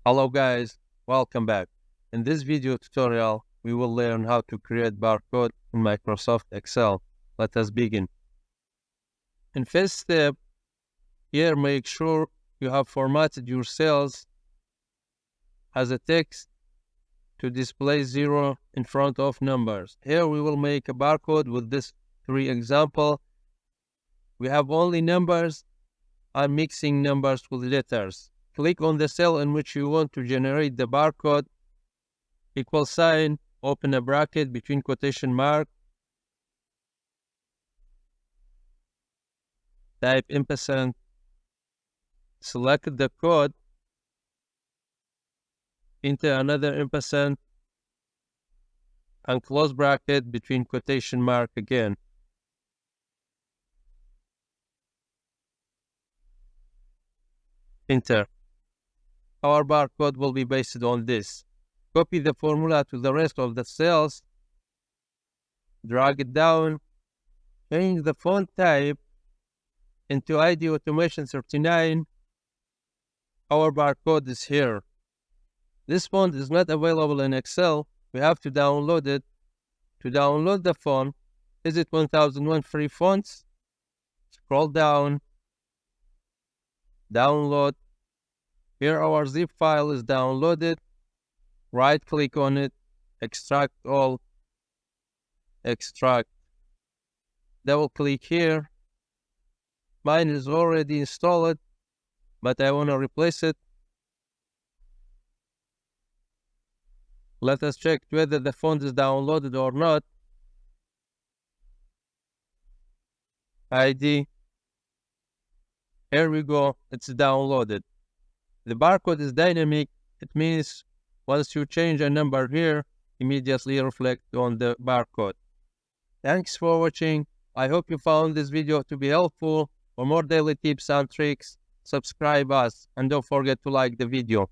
Hello guys, welcome back. In this video tutorial, we will learn how to create barcode in Microsoft Excel. Let us begin. In first step, here make sure you have formatted your cells as a text to display 0 in front of numbers. Here we will make a barcode with this 3 example. We have only numbers. I'm mixing numbers with letters. Click on the cell in which you want to generate the barcode, equal sign, open a bracket between quotation mark, type ampersand, select the code, enter another ampersand, and close bracket between quotation mark again. Enter. Our barcode will be based on this. Copy the formula to the rest of the cells, drag it down, change the font type into ID Automation 39. Our barcode is here. This font is not available in Excel. We have to download it. To download the font, visit 1001 free fonts, scroll down, download. Here our zip file is downloaded. Right click on it, extract all, extract. Double click here. Mine is already installed, but I want to replace it. Let us check whether the font is downloaded or not. ID. Here we go, it's downloaded. The barcode is dynamic. It means once you change a number here, immediately reflect on the barcode. Thanks for watching. I hope you found this video to be helpful. For more daily tips and tricks, subscribe us and don't forget to like the video.